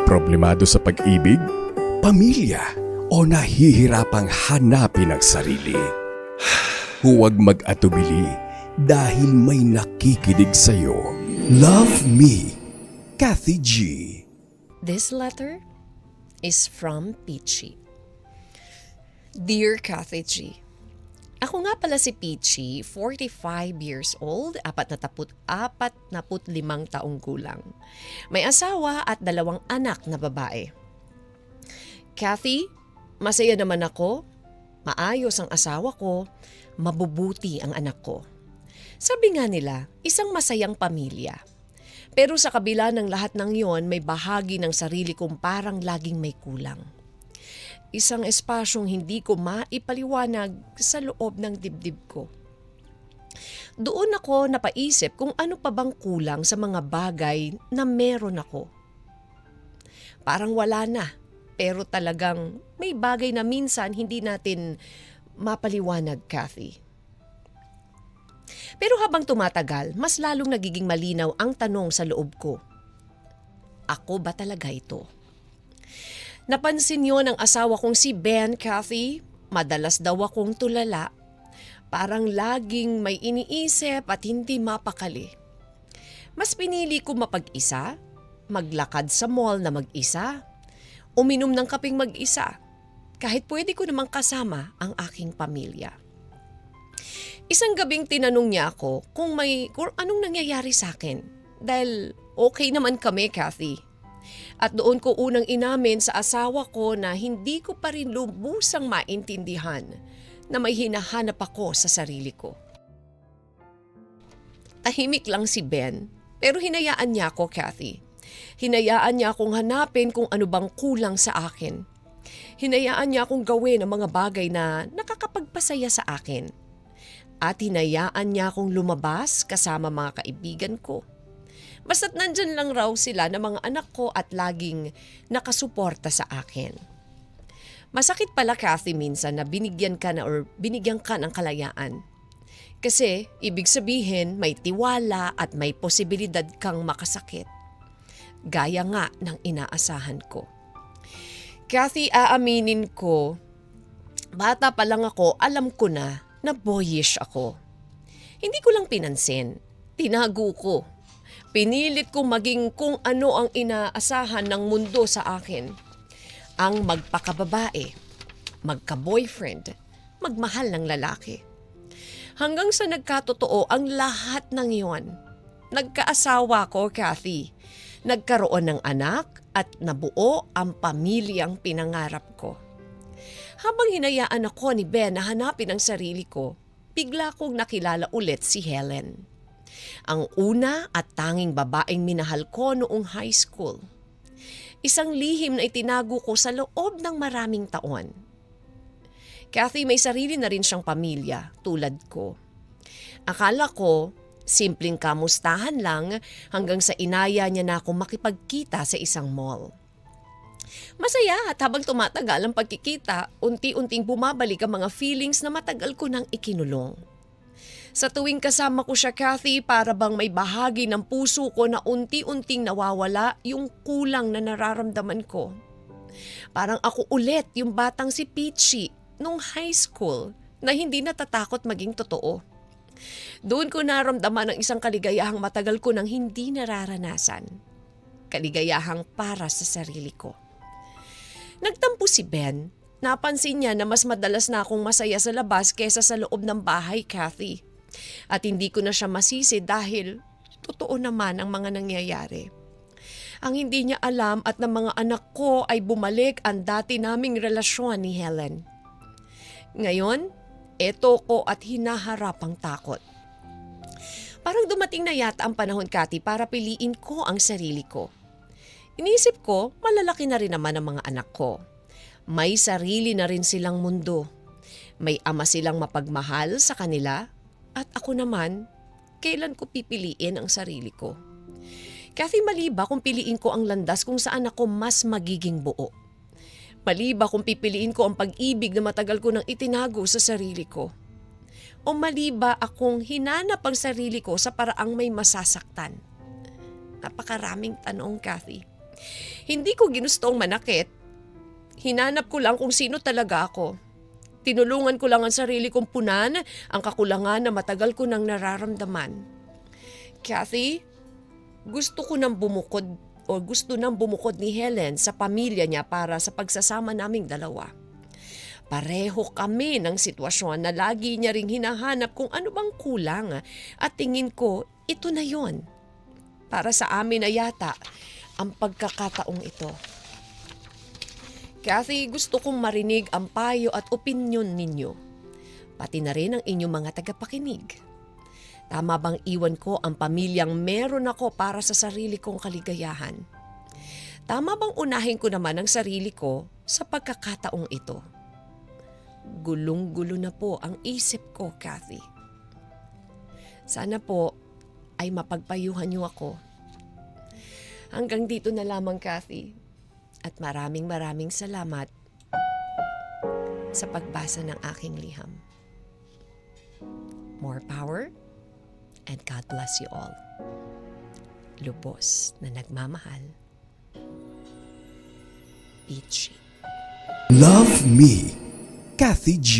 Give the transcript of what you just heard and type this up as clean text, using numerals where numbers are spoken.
Problemado sa pag-ibig, pamilya, o nahihirapang hanapin ang sarili? Huwag mag-atubili dahil may nakikinig sa'yo. Love Me, Kathy G. This letter is from Peachy. Dear Kathy G, ako nga pala si Peachy, 45 years old, 45 taong gulang. May asawa at 2 anak na babae. Kathy, masaya naman ako, maayos ang asawa ko, mabubuti ang anak ko. Sabi nga nila, isang masayang pamilya. Pero sa kabila ng lahat ng yon, may bahagi ng sarili kong parang laging may kulang. Isang espasyong hindi ko maipaliwanag sa loob ng dibdib ko. Doon ako napaisip kung ano pa bang kulang sa mga bagay na meron ako. Parang wala na, pero talagang may bagay na minsan hindi natin mapaliwanag, Kathy. Pero habang tumatagal, mas lalong nagiging malinaw ang tanong sa loob ko. Ako ba talaga ito? Napansin niyo ng asawa kong si Ben, Kathy, madalas daw akong tulala. Parang laging may iniisip at hindi mapakali. Mas pinili ko mapag-isa, maglakad sa mall na mag-isa, uminom ng kapeng mag-isa, kahit pwede ko namang kasama ang aking pamilya. Isang gabing tinanong niya ako kung anong nangyayari sa akin dahil okay naman kami, Kathy. At doon ko unang inamin sa asawa ko na hindi ko pa rin lubusang maintindihan na may hinahanap ako sa sarili ko. Tahimik lang si Ben, pero hinayaan niya ako, Kathy. Hinayaan niya akong hanapin kung ano bang kulang sa akin. Hinayaan niya akong gawin ang mga bagay na nakakapagpasaya sa akin. At hinayaan niya akong lumabas kasama mga kaibigan ko. Basta't nandyan lang raw sila ng mga anak ko at laging nakasuporta sa akin. Masakit pala, Kathy, minsan na binigyan ka ng kalayaan. Kasi ibig sabihin may tiwala at may posibilidad kang makasakit. Gaya nga ng inaasahan ko. Kathy, aaminin ko, bata pa lang ako, alam ko na boyish ako. Hindi ko lang pinansin, tinago ko. Pinilit kong maging kung ano ang inaasahan ng mundo sa akin. Ang magpakababae, magka-boyfriend, magmahal ng lalaki. Hanggang sa nagkatotoo ang lahat ng iyon. Nagkaasawa ko, Kathy. Nagkaroon ng anak at nabuo ang pamilyang pinangarap ko. Habang hinayaan ako ni Ben na hanapin ang sarili ko, bigla kong nakilala ulit si Helen. Ang una at tanging babaeng minahal ko noong high school. Isang lihim na itinago ko sa loob ng maraming taon. Kathy, may sarili na rin siyang pamilya tulad ko. Akala ko, simpleng kamustahan lang hanggang sa inaya niya na akong makipagkita sa isang mall. Masaya at habang tumatagal ang pagkikita, unti-unting bumabalik ang mga feelings na matagal ko nang ikinulong. Sa tuwing kasama ko siya, Kathy, para bang may bahagi ng puso ko na unti-unting nawawala yung kulang na nararamdaman ko. Parang ako ulit yung batang si Peachy nung high school na hindi natatakot maging totoo. Doon ko naramdaman ang isang kaligayahang matagal ko nang hindi nararanasan. Kaligayahang para sa sarili ko. Nagtampo si Ben. Napansin niya na mas madalas na akong masaya sa labas kesa sa loob ng bahay, Kathy. At hindi ko na siya masisi dahil totoo naman ang mga nangyayari. Ang hindi niya alam at ng mga anak ko ay bumalik ang dati naming relasyon ni Helen. Ngayon, eto ko at hinaharap ang takot. Parang dumating na yata ang panahon, Kathy, para piliin ko ang sarili ko. Iniisip ko, malalaki na rin naman ang mga anak ko. May sarili na rin silang mundo. May ama silang mapagmahal sa kanila at ako naman, kailan ko pipiliin ang sarili ko? Kathy, mali ba kung piliin ko ang landas kung saan ako mas magiging buo? Mali ba kung pipiliin ko ang pag-ibig na matagal ko nang itinago sa sarili ko? O mali ba akong hinanap ang sarili ko sa paraang may masasaktan? Napakaraming tanong, Kathy. Hindi ko ginustong manakit. Hinanap ko lang kung sino talaga ako. Tinulungan ko lang ang sarili kong punan ang kakulangan na matagal ko nang nararamdaman. Kathy, gusto nang bumukod ni Helen sa pamilya niya para sa pagsasama naming dalawa. Pareho kami ng sitwasyon na lagi niya ring hinahanap kung ano bang kulang at tingin ko ito na yon. Para sa amin na yata ang pagkakataong ito. Kathy, gusto kong marinig ang payo at opinyon ninyo. Pati na rin ang inyong mga tagapakinig. Tama bang iwan ko ang pamilyang meron ako para sa sarili kong kaligayahan? Tama bang unahin ko naman ang sarili ko sa pagkakataong ito? Gulong-gulo na po ang isip ko, Kathy. Sana po ay mapagpayuhan niyo ako. Hanggang dito na lamang, Kathy. At maraming salamat sa pagbasa ng aking liham. More power and God bless you all. Lubos na nagmamahal. Peachy. Love Me, Kathy G.